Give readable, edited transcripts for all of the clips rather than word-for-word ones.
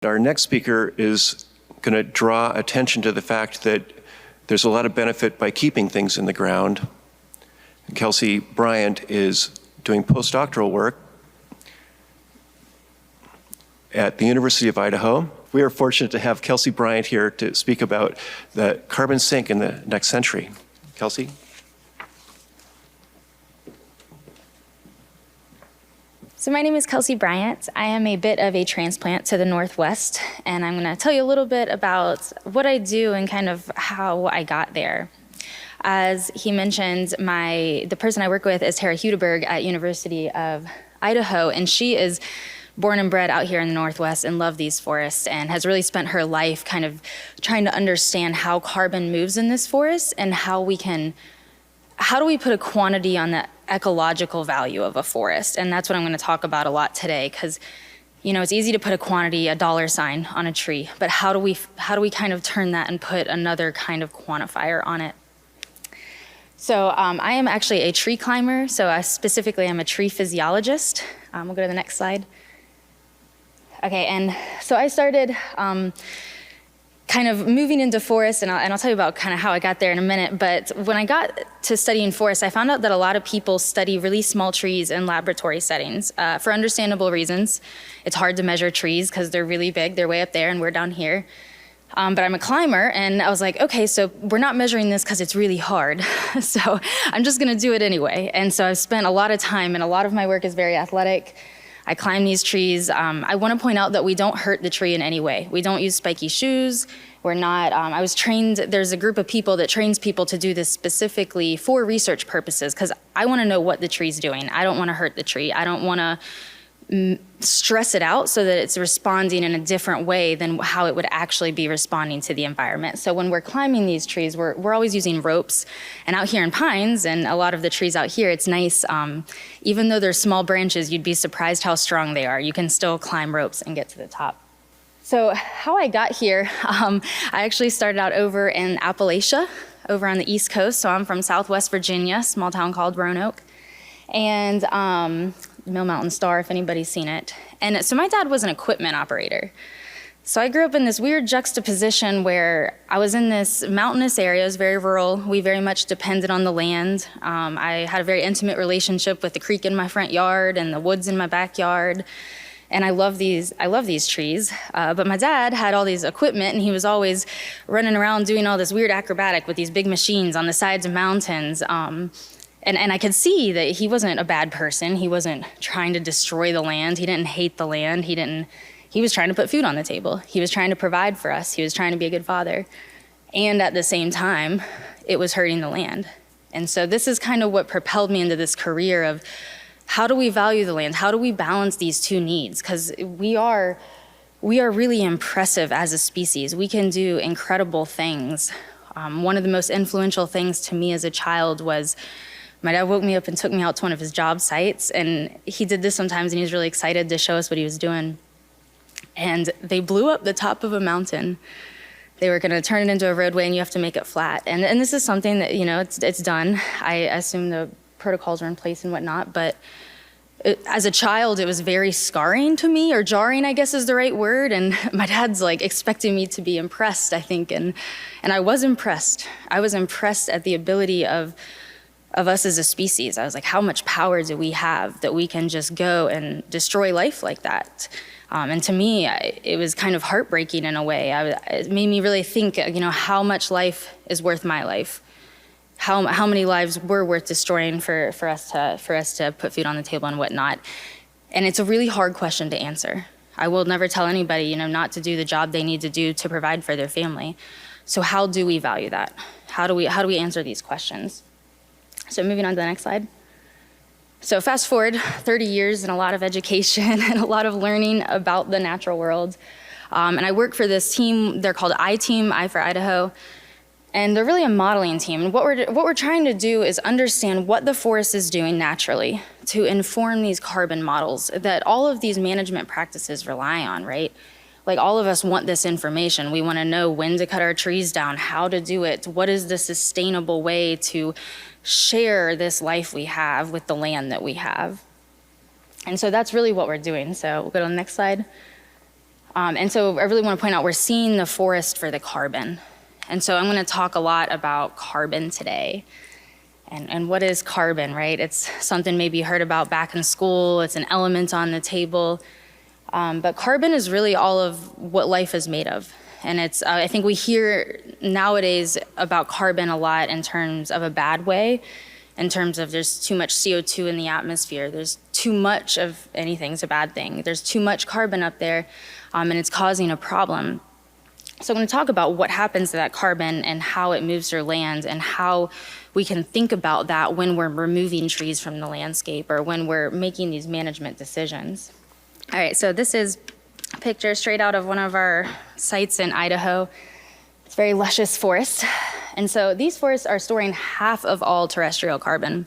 Our next speaker is going to draw attention to the fact that there's a lot of benefit by keeping things in the ground. Kelsey Bryant is doing postdoctoral work at the University of Idaho. We are fortunate to have Kelsey Bryant here to speak about the carbon sink in the next century. Kelsey? So my name is Kelsey Bryant. I am a bit of a transplant to the Northwest, and I'm going to tell you a little bit about what I do and kind of how I got there. As he mentioned, the person I work with is Tara Hudeberg at University of Idaho, and she is born and bred out here in the Northwest and loved these forests and has really spent her life kind of trying to understand how carbon moves in this forest and how do we put a quantity on the ecological value of a forest? And that's what I'm going to talk about a lot today, because it's easy to put a quantity, a dollar sign on a tree, but how do we kind of turn that and put another kind of quantifier on it? So I am actually a tree climber. So specifically, I'm a tree physiologist. We'll go to the next slide. Okay, and so I started kind of moving into forests, and I'll tell you about kind of how I got there in a minute, but when I got to studying forests, I found out that a lot of people study really small trees in laboratory settings for understandable reasons. It's hard to measure trees because they're really big, they're way up there, and we're down here. But I'm a climber, and I was like, okay, so we're not measuring this because it's really hard, so I'm just gonna do it anyway. And so I've spent a lot of time, and a lot of my work is very athletic. I climb these trees. I want to point out that we don't hurt the tree in any way. We don't use spiky shoes. We're not, I was trained, there's a group of people that trains people to do this specifically for research purposes, because I want to know what the tree's doing. I don't want to hurt the tree. I don't want to stress it out so that it's responding in a different way than how it would actually be responding to the environment. So when we're climbing these trees, we're always using ropes. And out here in pines, and a lot of the trees out here, it's nice, even though they're small branches, you'd be surprised how strong they are. You can still climb ropes and get to the top. So how I got here, I actually started out over in Appalachia, over on the East Coast. So I'm from Southwest Virginia, small town called Roanoke. And Mill Mountain Star, if anybody's seen it. And so my dad was an equipment operator. So I grew up in this weird juxtaposition where I was in this mountainous area. It was very rural. We very much depended on the land. I had a very intimate relationship with the creek in my front yard and the woods in my backyard. And I love these trees. But my dad had all these equipment, and he was always running around doing all this weird acrobatic with these big machines on the sides of mountains. And I could see that he wasn't a bad person. He wasn't trying to destroy the land. He didn't hate the land. He was trying to put food on the table. He was trying to provide for us. He was trying to be a good father. And at the same time, it was hurting the land. And so this is kind of what propelled me into this career of how do we value the land? How do we balance these two needs? Because we are really impressive as a species. We can do incredible things. One of the most influential things to me as a child was my dad woke me up and took me out to one of his job sites, and he did this sometimes, and he was really excited to show us what he was doing. And they blew up the top of a mountain. They were gonna turn it into a roadway, and you have to make it flat. And this is something that, it's done. I assume the protocols are in place and whatnot, but as a child, it was very scarring to me, or jarring, I guess is the right word. And my dad's like expecting me to be impressed, I think, and I was impressed. I was impressed at the ability of us as a species. I was like, how much power do we have that we can just go and destroy life like that? And to me, it was kind of heartbreaking in a way. It made me really think, how much life is worth my life? How many lives were worth destroying for us to put food on the table and whatnot? And it's a really hard question to answer. I will never tell anybody, not to do the job they need to do to provide for their family. So how do we value that? How do we answer these questions? So moving on to the next slide. So fast forward 30 years and a lot of education and a lot of learning about the natural world. And I work for this team. They're called I-Team, I for Idaho. And they're really a modeling team. And what we're trying to do is understand what the forest is doing naturally to inform these carbon models that all of these management practices rely on, right? Like all of us want this information. We want to know when to cut our trees down, how to do it, what is the sustainable way to share this life we have with the land that we have. And so that's really what we're doing. So we'll go to the next slide. And so I really want to point out we're seeing the forest for the carbon. And so I'm going to talk a lot about carbon today. And what is carbon, right? It's something maybe you heard about back in school. It's an element on the table. But carbon is really all of what life is made of. And it's, I think we hear nowadays about carbon a lot in terms of a bad way, in terms of there's too much CO2 in the atmosphere. There's too much of anything's a bad thing. There's too much carbon up there, and it's causing a problem. So I'm going to talk about what happens to that carbon and how it moves through land and how we can think about that when we're removing trees from the landscape or when we're making these management decisions. All right, so this is a picture straight out of one of our sites in Idaho. It's a very luscious forest. And so these forests are storing half of all terrestrial carbon.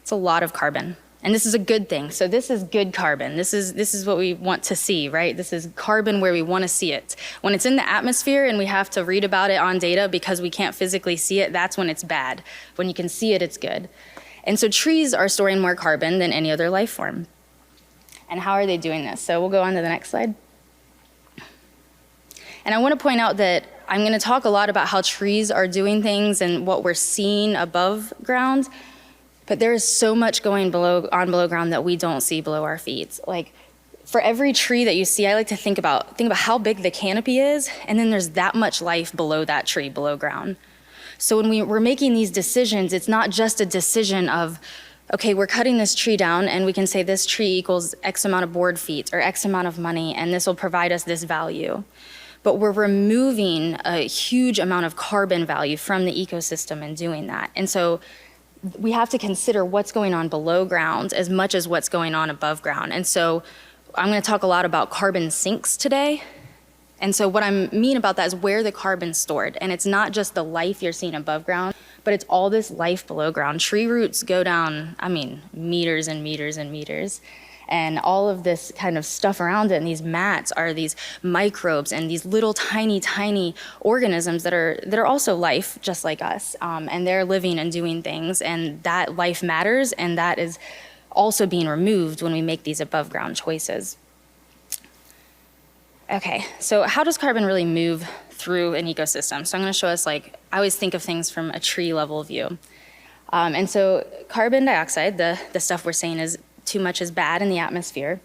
It's a lot of carbon. And this is a good thing. So this is good carbon. This is what we want to see, right? This is carbon where we want to see it. When it's in the atmosphere and we have to read about it on data because we can't physically see it, that's when it's bad. When you can see it, it's good. And so trees are storing more carbon than any other life form. And how are they doing this? So we'll go on to the next slide. And I want to point out that I'm going to talk a lot about how trees are doing things and what we're seeing above ground. But there is so much going below ground that we don't see below our feet. Like for every tree that you see, I like to think about how big the canopy is, and then there's that much life below that tree, below ground. So when we're making these decisions, it's not just a decision of, okay, we're cutting this tree down, and we can say this tree equals X amount of board feet or X amount of money, and this will provide us this value. But we're removing a huge amount of carbon value from the ecosystem in doing that. And so we have to consider what's going on below ground as much as what's going on above ground. And so I'm going to talk a lot about carbon sinks today. And so what I mean about that is where the carbon's stored. And it's not just the life you're seeing above ground, but it's all this life below ground. Tree roots go down, meters and meters and meters. And all of this kind of stuff around it, and these mats are these microbes and these little tiny, tiny organisms that are also life, just like us. And they're living and doing things, and that life matters, and that is also being removed when we make these above ground choices. Okay, so how does carbon really move through an ecosystem? So I'm going to show us, I always think of things from a tree level view. And so carbon dioxide, the stuff we're saying is too much is bad in the atmosphere.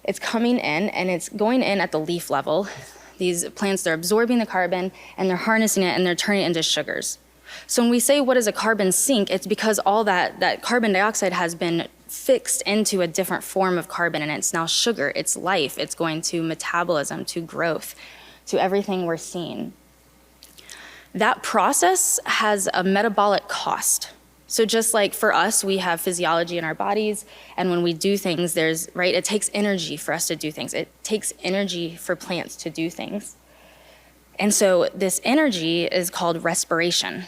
It's coming in and it's going in at the leaf level. These plants, they're absorbing the carbon and they're harnessing it and they're turning it into sugars. So when we say what is a carbon sink, it's because all that carbon dioxide has been fixed into a different form of carbon, and it's now sugar, it's life, it's going to metabolism, to growth, to everything we're seeing. That process has a metabolic cost. So just like for us, we have physiology in our bodies, and when we do things, it takes energy for us to do things. It takes energy for plants to do things. And so this energy is called respiration,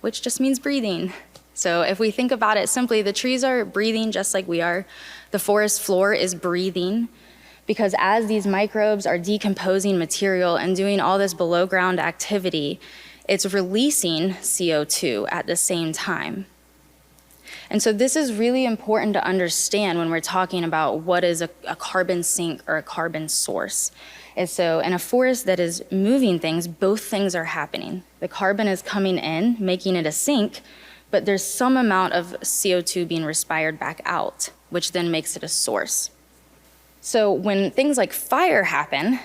which just means breathing. So if we think about it simply, the trees are breathing just like we are. The forest floor is breathing, because as these microbes are decomposing material and doing all this below ground activity, it's releasing CO2 at the same time. And so this is really important to understand when we're talking about what is a carbon sink or a carbon source. And so in a forest that is moving things, both things are happening. The carbon is coming in, making it a sink, but there's some amount of CO2 being respired back out, which then makes it a source. So when things like fire happen,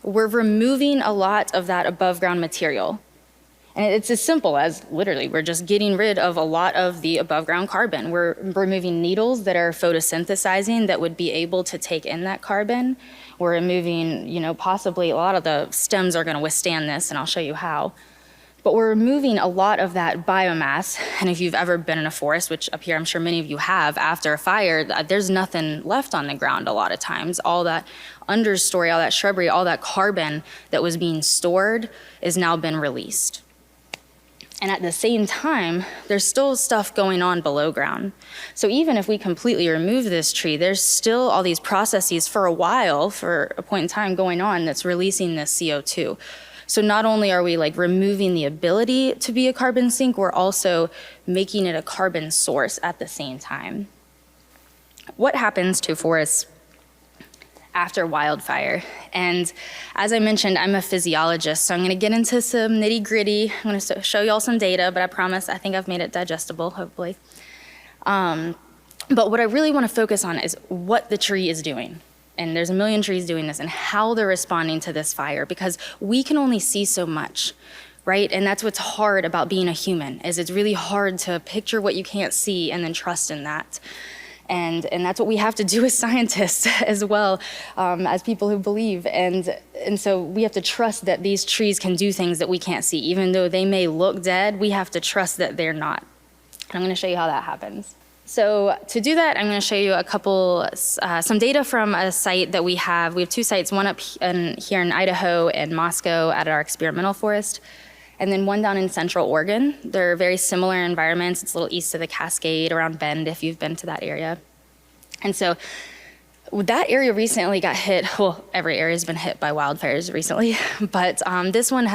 we're removing a lot of that above ground material. And it's as simple as literally, we're just getting rid of a lot of the above ground carbon. We're removing needles that are photosynthesizing that would be able to take in that carbon. We're removing, possibly a lot of the stems are going to withstand this, and I'll show you how. But we're removing a lot of that biomass. And if you've ever been in a forest, which up here I'm sure many of you have, after a fire, there's nothing left on the ground a lot of times. All that understory, all that shrubbery, all that carbon that was being stored is now been released. And at the same time, there's still stuff going on below ground. So even if we completely remove this tree, there's still all these processes for a while, for a point in time going on, that's releasing this CO2. So not only are we removing the ability to be a carbon sink, we're also making it a carbon source at the same time. What happens to forests after wildfire. And as I mentioned, I'm a physiologist, so I'm gonna get into some nitty gritty. I'm gonna show you all some data, but I promise I think I've made it digestible, hopefully. But what I really wanna focus on is what the tree is doing. And there's a million trees doing this, and how they're responding to this fire, because we can only see so much, right? And that's what's hard about being a human, is it's really hard to picture what you can't see and then trust in that. And that's what we have to do as scientists as well, as people who believe. And so we have to trust that these trees can do things that we can't see. Even though they may look dead, we have to trust that they're not. And I'm gonna show you how that happens. So to do that, I'm gonna show you some data from a site that we have. We have two sites, one here in Idaho and Moscow at our experimental forest, and then one down in Central Oregon. They're very similar environments. It's a little east of the Cascade, around Bend, if you've been to that area. And so that area recently got hit, well, every area has been hit by wildfires recently, but this one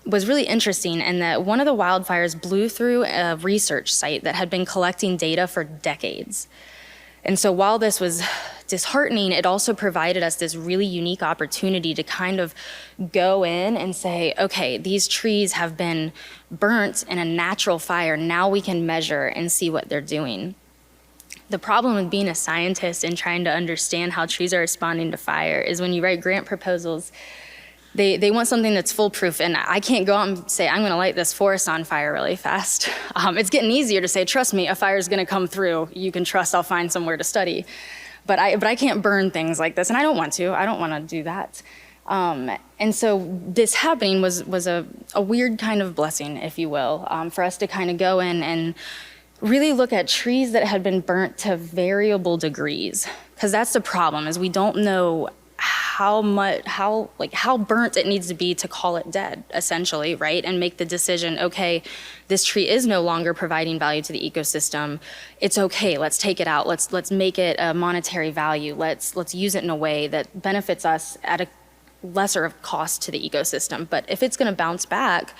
was really interesting in that one of the wildfires blew through a research site that had been collecting data for decades. And so while this was disheartening, it also provided us this really unique opportunity to kind of go in and say, okay, these trees have been burnt in a natural fire. Now we can measure and see what they're doing. The problem with being a scientist and trying to understand how trees are responding to fire is when you write grant proposals, they want something that's foolproof, and I can't go out and say, I'm gonna light this forest on fire really fast. It's getting easier to say, trust me, a fire's gonna come through. You can trust I'll find somewhere to study. But I can't burn things like this, and I don't want to. I don't wanna do that. And so this happening was a weird kind of blessing, if you will, for us to kind of go in and really look at trees that had been burnt to variable degrees. Because that's the problem, is we don't know how burnt it needs to be to call it dead, essentially, right? And make the decision, okay, this tree is no longer providing value to the ecosystem. It's okay, let's take it out. Let's make it a monetary value. Let's use it in a way that benefits us at a lesser of cost to the ecosystem. But if it's gonna bounce back,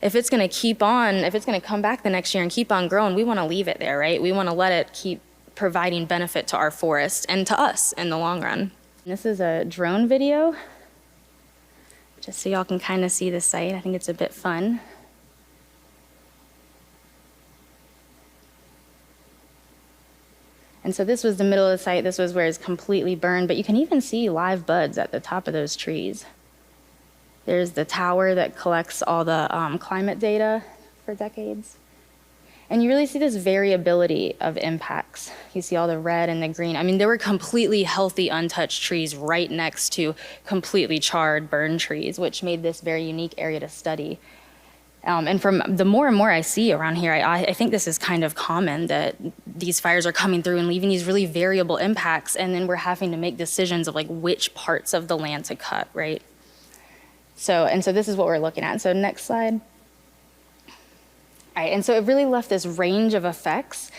if it's gonna come back the next year and keep on growing, we wanna leave it there, right? We wanna let it keep providing benefit to our forest and to us in the long run. This is a drone video, just so y'all can kind of see the site. I think it's a bit fun. And so this was the middle of the site. This was where it's completely burned, but you can even see live buds at the top of those trees. There's the tower that collects all the climate data for decades. And you really see this variability of impacts. You see all the red and the green. I mean, there were completely healthy, untouched trees right next to completely charred, burned trees, which made this very unique area to study. And from the more and more I see around here, I think this is kind of common, that these fires are coming through and leaving these really variable impacts, and then we're having to make decisions of like which parts of the land to cut, right? So this is what we're looking at. So next slide. All right, and so it really left this range of effects.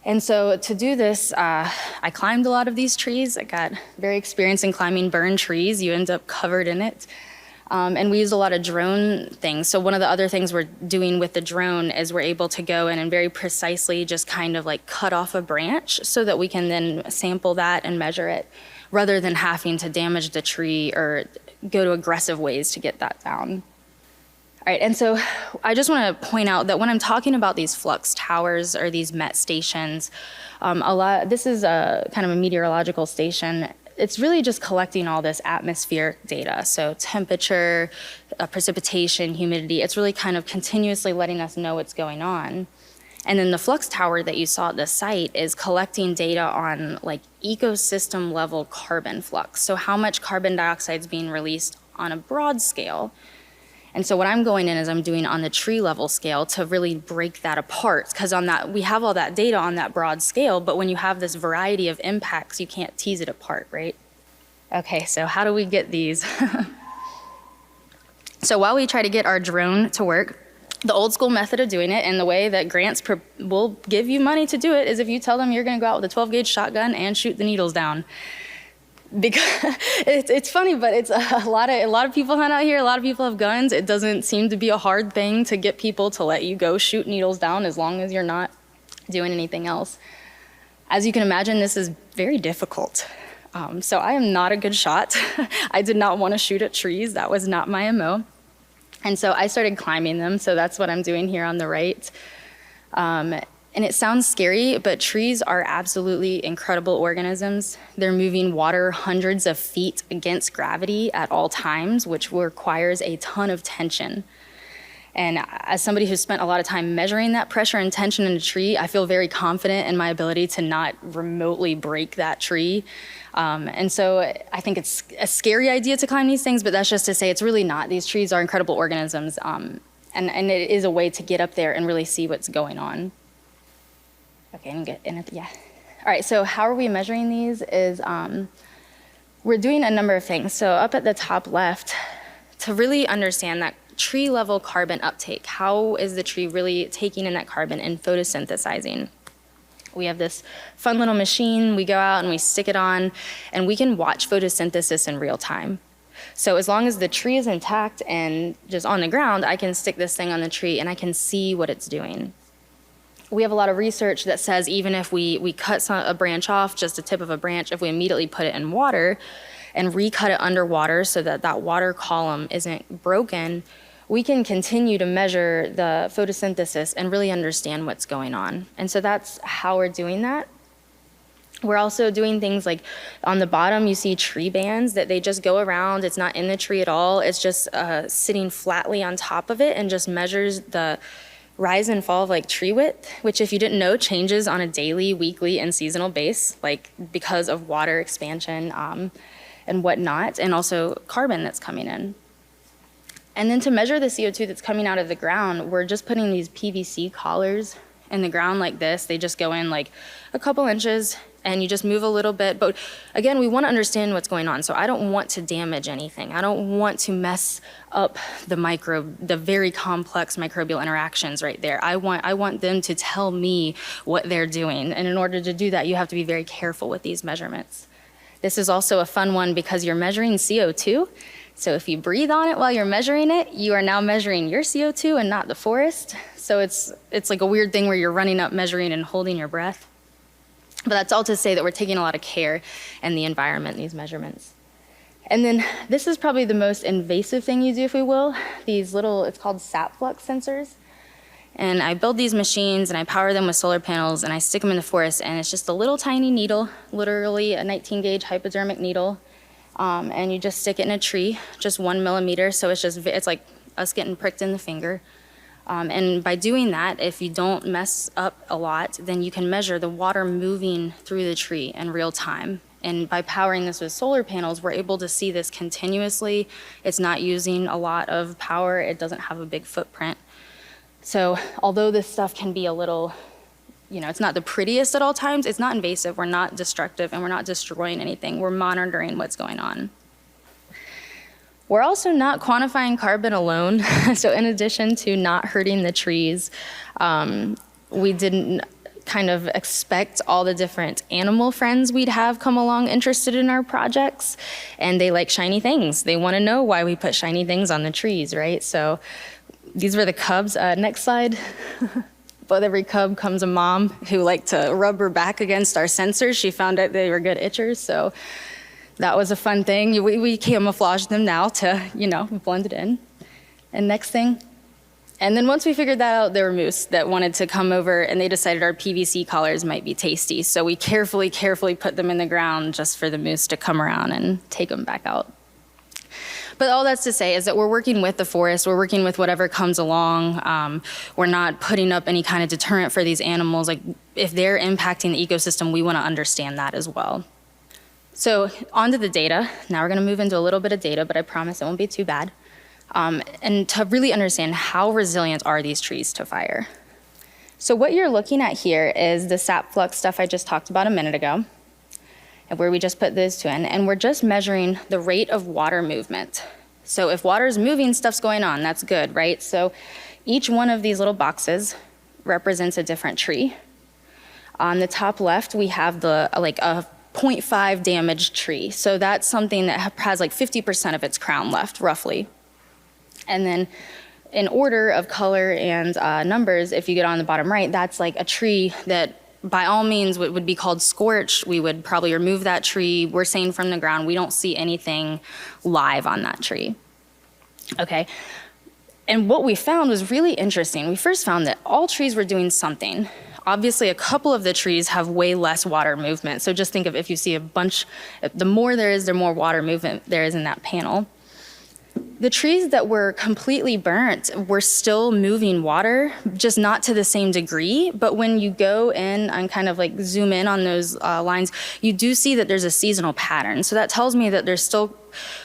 And so to do this, I climbed a lot of these trees. I got very experienced in climbing burned trees. You end up covered in it. And we used a lot of drone things. So one of the other things we're doing with the drone is we're able to go in and very precisely just kind of like cut off a branch so that we can then sample that and measure it, rather than having to damage the tree or go to aggressive ways to get that down. All right, and so I just want to point out that when I'm talking about these flux towers or these MET stations, this is a kind of a meteorological station. It's really just collecting all this atmospheric data. So temperature, precipitation, humidity, it's really kind of continuously letting us know what's going on. And then the flux tower that you saw at the site is collecting data on like ecosystem level carbon flux. So how much carbon dioxide is being released on a broad scale. And so what I'm going in is I'm doing on the tree level scale to really break that apart, because on that we have all that data on that broad scale, but when you have this variety of impacts, you can't tease it apart, right? Okay, so how do we get these? So while we try to get our drone to work, the old school method of doing it, and the way that grants will give you money to do it, is if you tell them you're gonna go out with a 12 gauge shotgun and shoot the needles down. Because it's funny, but it's a lot of people hunt out here. A lot of people have guns. It doesn't seem to be a hard thing to get people to let you go shoot needles down as long as you're not doing anything else. As you can imagine, this is very difficult. So I am not a good shot. I did not want to shoot at trees. That was not my MO. And so I started climbing them. So that's what I'm doing here on the right. And it sounds scary, but trees are absolutely incredible organisms. They're moving water hundreds of feet against gravity at all times, which requires a ton of tension. And as somebody who's spent a lot of time measuring that pressure and tension in a tree, I feel very confident in my ability to not remotely break that tree. And so I think it's a scary idea to climb these things, but that's just to say it's really not. These trees are incredible organisms, and it is a way to get up there and really see what's going on. Okay, and get in it, yeah. All right, so how are we measuring these is we're doing a number of things. So up at the top left, to really understand that tree level carbon uptake, how is the tree really taking in that carbon and photosynthesizing? We have this fun little machine, we go out and we stick it on, and we can watch photosynthesis in real time. So as long as the tree is intact and just on the ground, I can stick this thing on the tree and I can see what it's doing. We have a lot of research that says even if we cut a branch off, just the tip of a branch, if we immediately put it in water and recut it underwater so that that water column isn't broken, we can continue to measure the photosynthesis and really understand what's going on. And so that's how we're doing that. We're also doing things like on the bottom, you see tree bands that they just go around. It's not in the tree at all. It's just sitting flatly on top of it and just measures the rise and fall of like tree width, which if you didn't know changes on a daily, weekly, and seasonal base, like because of water expansion and whatnot, and also carbon that's coming in. And then to measure the CO2 that's coming out of the ground, we're just putting these PVC collars in the ground like this. They just go in like a couple inches and you just move a little bit. But again, we want to understand what's going on. So I don't want to damage anything. I don't want to mess up the very complex microbial interactions right there. I want them to tell me what they're doing. And in order to do that, you have to be very careful with these measurements. This is also a fun one because you're measuring CO2. So if you breathe on it while you're measuring it, you are now measuring your CO2 and not the forest. So it's like a weird thing where you're running up, measuring, and holding your breath. But that's all to say that we're taking a lot of care in the environment in these measurements. And then this is probably the most invasive thing you do, if we will. These little, it's called sap flux sensors. And I build these machines and I power them with solar panels and I stick them in the forest, and it's just a little tiny needle, literally a 19 gauge hypodermic needle. And you just stick it in a tree, just 1 millimeter. So it's like us getting pricked in the finger. And by doing that, if you don't mess up a lot, then you can measure the water moving through the tree in real time. And by powering this with solar panels, we're able to see this continuously. It's not using a lot of power. It doesn't have a big footprint. So although this stuff can be a little, it's not the prettiest at all times, it's not invasive, we're not destructive, and we're not destroying anything. We're monitoring what's going on. We're also not quantifying carbon alone. So in addition to not hurting the trees, we didn't kind of expect all the different animal friends we'd have come along interested in our projects. And they like shiny things. They want to know why we put shiny things on the trees, right? So these were the cubs. Next slide. With every cub comes a mom who liked to rub her back against our sensors. She found out they were good itchers, so that was a fun thing. We camouflaged them now to, blend it in. And next thing. And then once we figured that out, there were moose that wanted to come over, and they decided our PVC collars might be tasty. So we carefully put them in the ground just for the moose to come around and take them back out. But all that's to say is that we're working with the forest, we're working with whatever comes along. We're not putting up any kind of deterrent for these animals. Like if they're impacting the ecosystem, we want to understand that as well. So onto the data. Now we're going to move into a little bit of data, but I promise it won't be too bad. And to really understand how resilient are these trees to fire. So what you're looking at here is the sap flux stuff I just talked about a minute ago, and where we just put those two in, and we're just measuring the rate of water movement. So if water is moving, stuff's going on, that's good, right? So each one of these little boxes represents a different tree. On the top left, we have a 0.5 damaged tree. So that's something that has like 50% of its crown left, roughly. And then in order of color and numbers, if you get on the bottom right, that's like a tree that by all means what would be called scorched. We would probably remove that tree. We're saying from the ground, we don't see anything live on that tree. Okay. And what we found was really interesting. We first found that all trees were doing something. Obviously, a couple of the trees have way less water movement. So just think of if you see a bunch, the more there is, the more water movement there is in that panel. The trees that were completely burnt were still moving water, just not to the same degree. But when you go in and kind of like zoom in on those lines, you do see that there's a seasonal pattern. So that tells me that they're still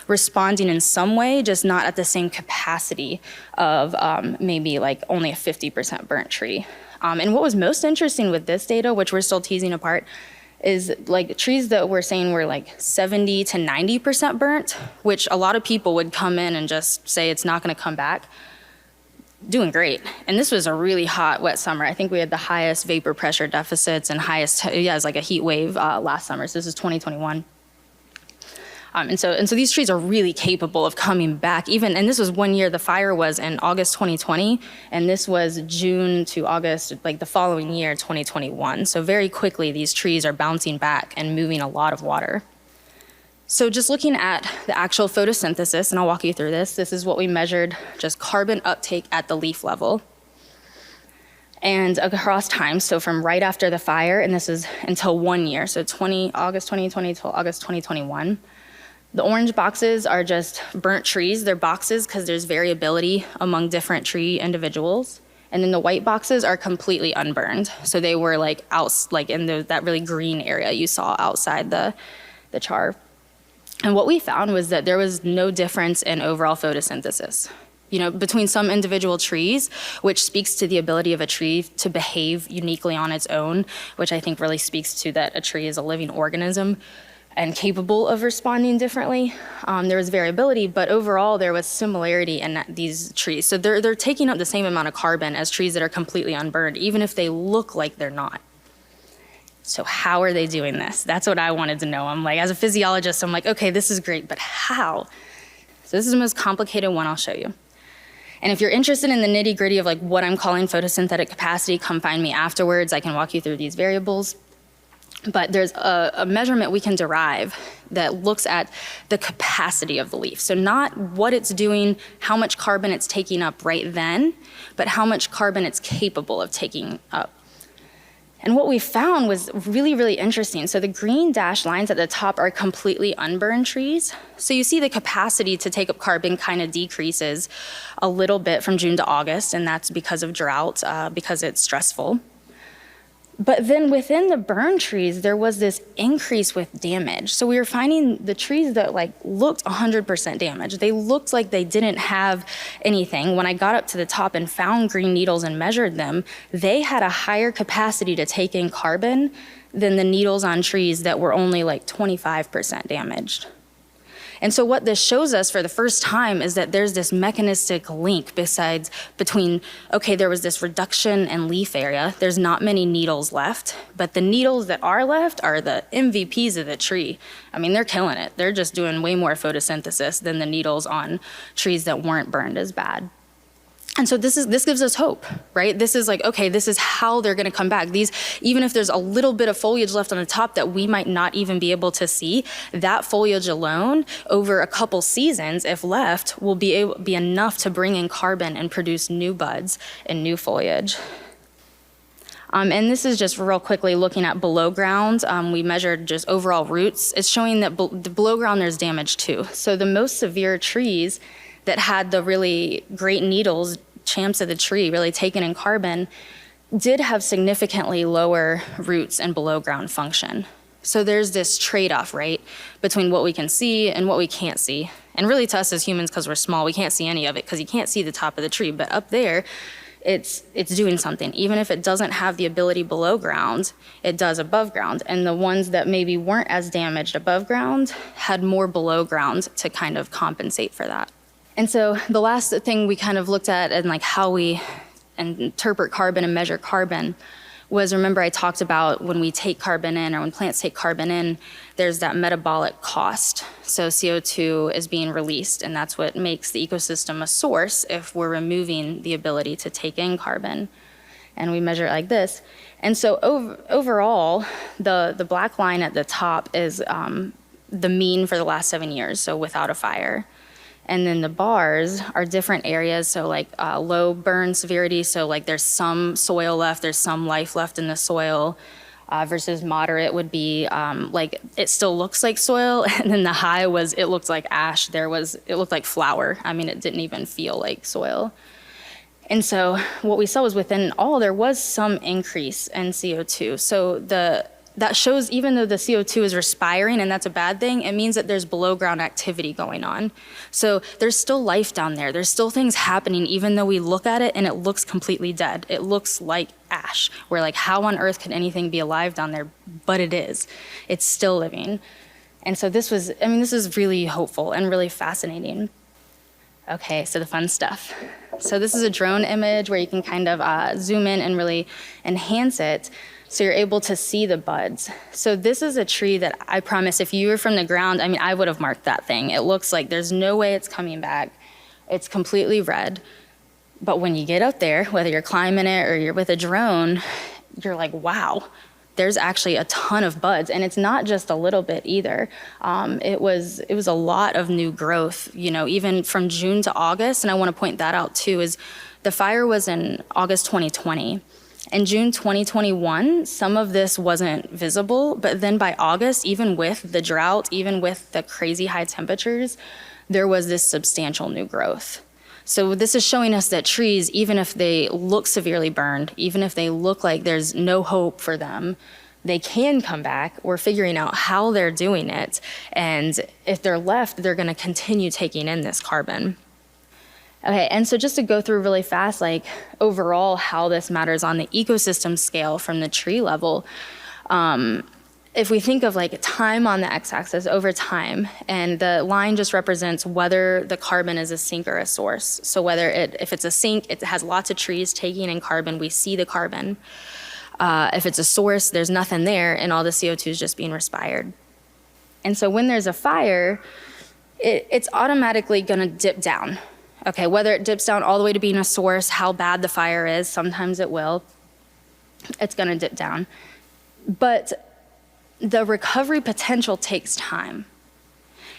responding in some way, just not at the same capacity of maybe like only a 50% burnt tree. And what was most interesting with this data, which we're still teasing apart, is like trees that we're saying were like 70 to 90% burnt, which a lot of people would come in and just say it's not going to come back, doing great. And this was a really hot, wet summer. I think we had the highest vapor pressure deficits and highest, it was like a heat wave last summer. So this is 2021. And so these trees are really capable of coming back even, and this was 1 year, the fire was in August 2020, and this was June to August, like the following year, 2021. So very quickly, these trees are bouncing back and moving a lot of water. So just looking at the actual photosynthesis, and I'll walk you through this. This is what we measured, just carbon uptake at the leaf level. And across time, so from right after the fire, and this is until 1 year, so August 2020 till August 2021. The orange boxes are just burnt trees. They're boxes because there's variability among different tree individuals. And then the white boxes are completely unburned. So they were like out, like in that really green area you saw outside the char. And what we found was that there was no difference in overall photosynthesis, between some individual trees, which speaks to the ability of a tree to behave uniquely on its own, which I think really speaks to that a tree is a living organism and capable of responding differently. There was variability, but overall there was similarity in these trees. So they're taking up the same amount of carbon as trees that are completely unburned, even if they look like they're not. So how are they doing this? That's what I wanted to know. I'm like, as a physiologist, I'm like, okay, this is great, but how? So this is the most complicated one I'll show you. And if you're interested in the nitty gritty of like what I'm calling photosynthetic capacity, come find me afterwards. I can walk you through these variables. But there's a measurement we can derive that looks at the capacity of the leaf. So not what it's doing, how much carbon it's taking up right then, but how much carbon it's capable of taking up. And what we found was really, really interesting. So the green dashed lines at the top are completely unburned trees. So you see the capacity to take up carbon kind of decreases a little bit from June to August, and that's because of drought, because it's stressful. But then within the burn trees, there was this increase with damage. So we were finding the trees that like looked 100% damaged. They looked like they didn't have anything. When I got up to the top and found green needles and measured them, they had a higher capacity to take in carbon than the needles on trees that were only like 25% damaged. And so what this shows us for the first time is that there's this mechanistic link between, okay, there was this reduction in leaf area, there's not many needles left, but the needles that are left are the MVPs of the tree. I mean, they're killing it. They're just doing way more photosynthesis than the needles on trees that weren't burned as bad. And so this gives us hope, right? This is like, okay, this is how they're going to come back. These, even if there's a little bit of foliage left on the top that we might not even be able to see, that foliage alone over a couple seasons, if left, will be enough to bring in carbon and produce new buds and new foliage. And this is just real quickly looking at below ground. We measured just overall roots. It's showing that the below ground there's damage too. So the most severe trees that had the really great needles, champs of the tree, really taken in carbon, did have significantly lower roots and below ground function. So there's this trade-off, right, between what we can see and what we can't see. And really to us as humans, because we're small, we can't see any of it because you can't see the top of the tree. But up there, it's doing something. Even if it doesn't have the ability below ground, it does above ground. And the ones that maybe weren't as damaged above ground had more below ground to kind of compensate for that. And so the last thing we kind of looked at and like how we interpret carbon and measure carbon was, remember I talked about when we take carbon in or when plants take carbon in, there's that metabolic cost. So CO2 is being released, and that's what makes the ecosystem a source if we're removing the ability to take in carbon. And we measure it like this. And so overall, the black line at the top is the mean for the last 7 years, so without a fire. And then the bars are different areas, so like low burn severity, so like there's some soil left, there's some life left in the soil, versus moderate would be like it still looks like soil, and then the high was it looked like ash, it looked like flour. I mean, it didn't even feel like soil. And so what we saw was within all, there was some increase in CO2. So that shows even though the CO2 is respiring, and that's a bad thing, it means that there's below ground activity going on. So there's still life down there. There's still things happening, even though we look at it and it looks completely dead. It looks like ash. We're like, how on earth could anything be alive down there? But it is. It's still living. And so this is really hopeful and really fascinating. Okay, so the fun stuff. So this is a drone image where you can kind of zoom in and really enhance it so you're able to see the buds. So this is a tree that I promise if you were from the ground, I mean, I would have marked that thing. It looks like there's no way it's coming back. It's completely red. But when you get up there, whether you're climbing it or you're with a drone, you're like, wow, there's actually a ton of buds, and it's not just a little bit either. It was a lot of new growth, even from June to August, and I want to point that out too, is the fire was in August 2020. In June 2021, some of this wasn't visible, but then by August, even with the drought, even with the crazy high temperatures, there was this substantial new growth. So this is showing us that trees, even if they look severely burned, even if they look like there's no hope for them, they can come back. We're figuring out how they're doing it. And if they're left, they're going to continue taking in this carbon. Okay, and so just to go through really fast, like overall how this matters on the ecosystem scale from the tree level, if we think of like time on the x-axis over time, and the line just represents whether the carbon is a sink or a source. So if it's a sink, it has lots of trees taking in carbon, we see the carbon. If it's a source, there's nothing there, and all the CO2 is just being respired. And so when there's a fire, it's automatically gonna dip down. Okay, whether it dips down all the way to being a source, how bad the fire is, sometimes it will, it's gonna dip down. But the recovery potential takes time.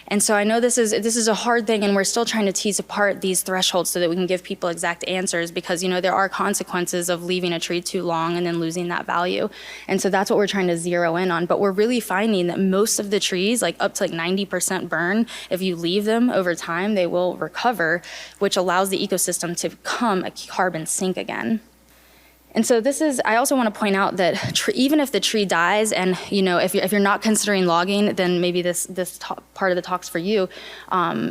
And so I know this is a hard thing, and we're still trying to tease apart these thresholds so that we can give people exact answers, because there are consequences of leaving a tree too long and then losing that value. And so that's what we're trying to zero in on. But we're really finding that most of the trees, like up to 90% burn, if you leave them over time, they will recover, which allows the ecosystem to become a carbon sink again. And so I also want to point out that even if the tree dies, and if you're not considering logging, then maybe this part of the talk's for you,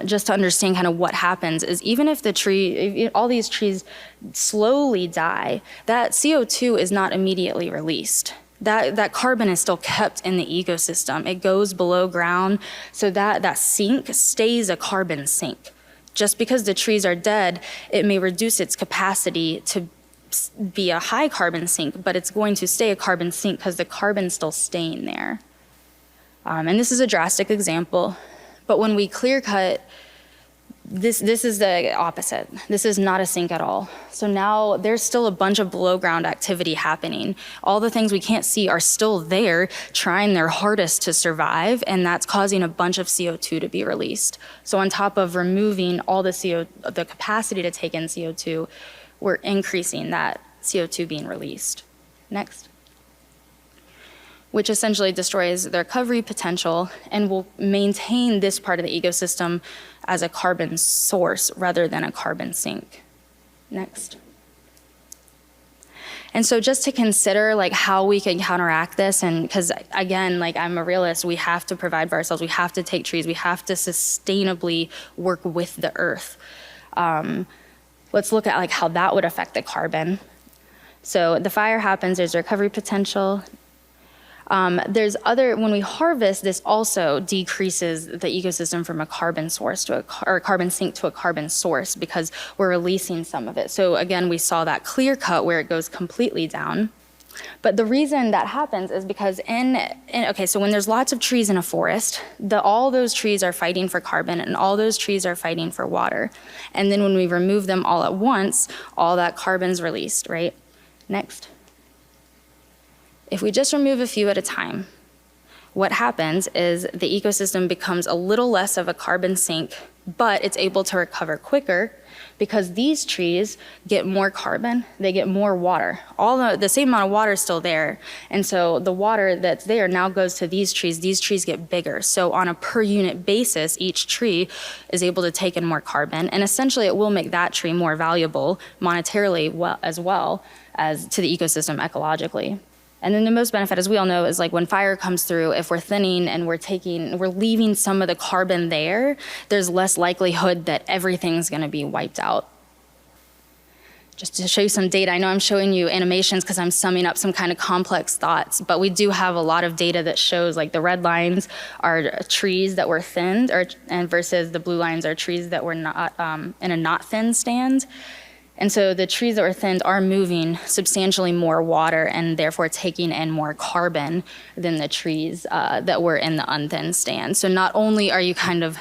just to understand kind of what happens is even if all these trees slowly die, that CO2 is not immediately released. That carbon is still kept in the ecosystem. It goes below ground, so that sink stays a carbon sink. Just because the trees are dead, it may reduce its capacity to be a high carbon sink, but it's going to stay a carbon sink because the carbon's still staying there. And this is a drastic example, but when we clear cut, this is the opposite. This is not a sink at all. So now there's still a bunch of below ground activity happening. All the things we can't see are still there, trying their hardest to survive, and that's causing a bunch of CO2 to be released. So on top of removing all the capacity to take in CO2, we're increasing that CO2 being released. Next. Which essentially destroys the recovery potential and will maintain this part of the ecosystem as a carbon source rather than a carbon sink. Next. And so just to consider like how we can counteract this, and because again, like I'm a realist, we have to provide for ourselves, we have to take trees, we have to sustainably work with the earth. Let's look at like how that would affect the carbon. So the fire happens, there's recovery potential. When we harvest, this also decreases the ecosystem from a carbon source or a carbon sink to a carbon source because we're releasing some of it. So again, we saw that clear cut where it goes completely down. But the reason that happens is because so when there's lots of trees in a forest, all those trees are fighting for carbon and all those trees are fighting for water. And then when we remove them all at once, all that carbon's released, right? Next. if we just remove a few at a time, what happens is the ecosystem becomes a little less of a carbon sink, but it's able to recover quicker because these trees get more carbon, they get more water. All the same amount of water is still there, and so the water that's there now goes to these trees get bigger. So on a per unit basis, each tree is able to take in more carbon, and essentially it will make that tree more valuable monetarily as well as to the ecosystem ecologically. And then the most benefit, as we all know, is like when fire comes through, if we're thinning and we're leaving some of the carbon there, there's less likelihood that everything's gonna be wiped out. Just to show you some data, I know I'm showing you animations because I'm summing up some kind of complex thoughts, but we do have a lot of data that shows like the red lines are trees that were thinned, and versus the blue lines are trees that were not in a not thinned stand. And so the trees that were thinned are moving substantially more water and therefore taking in more carbon than the trees that were in the unthinned stand. So not only are you kind of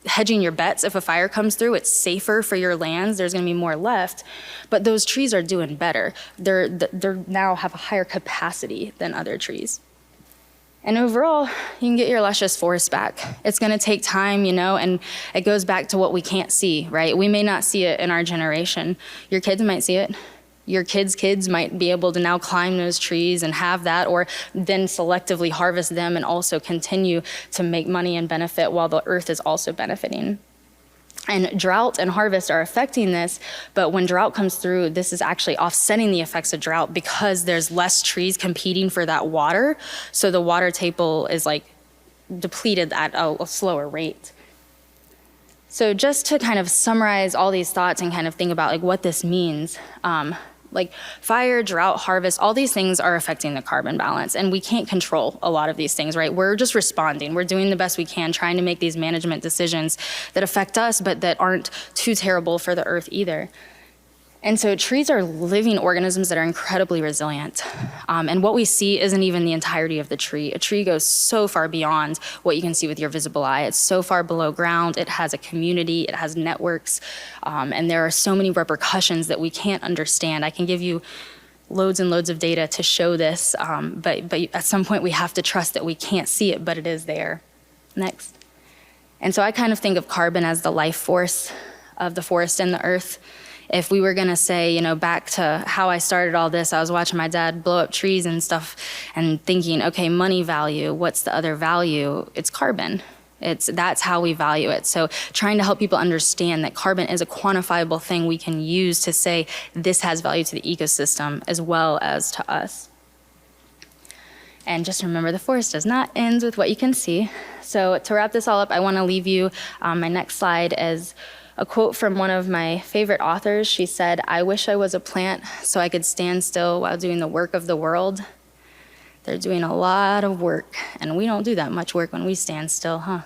hedging your bets, if a fire comes through, it's safer for your lands, there's gonna be more left, but those trees are doing better. They're now have a higher capacity than other trees. And overall, you can get your luscious forest back. It's gonna take time, and it goes back to what we can't see, right? We may not see it in our generation. Your kids might see it. Your kids might be able to now climb those trees and have that, or then selectively harvest them and also continue to make money and benefit while the earth is also benefiting. And drought and harvest are affecting this, but when drought comes through, this is actually offsetting the effects of drought because there's less trees competing for that water. So the water table is like depleted at a slower rate. So just to kind of summarize all these thoughts and kind of think about like what this means, like fire, drought, harvest, all these things are affecting the carbon balance, and we can't control a lot of these things, right? We're just responding. We're doing the best we can, trying to make these management decisions that affect us, but that aren't too terrible for the earth either. And so trees are living organisms that are incredibly resilient. And what we see isn't even the entirety of the tree. A tree goes so far beyond what you can see with your visible eye. It's so far below ground. It has a community, it has networks, and there are so many repercussions that we can't understand. I can give you loads and loads of data to show this, but at some point we have to trust that we can't see it, but it is there. Next. And so I kind of think of carbon as the life force of the forest and the earth. If we were gonna say, back to how I started all this, I was watching my dad blow up trees and stuff and thinking, okay, money value, what's the other value? It's carbon. That's how we value it. So trying to help people understand that carbon is a quantifiable thing we can use to say this has value to the ecosystem as well as to us. And just remember, the forest does not end with what you can see. So to wrap this all up, I wanna leave you, my next slide is a quote from one of my favorite authors. She said, "I wish I was a plant so I could stand still while doing the work of the world." They're doing a lot of work, and we don't do that much work when we stand still, huh?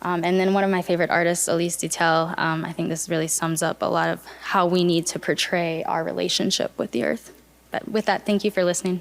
And then one of my favorite artists, Elise Dutel, I think this really sums up a lot of how we need to portray our relationship with the earth. But with that, thank you for listening.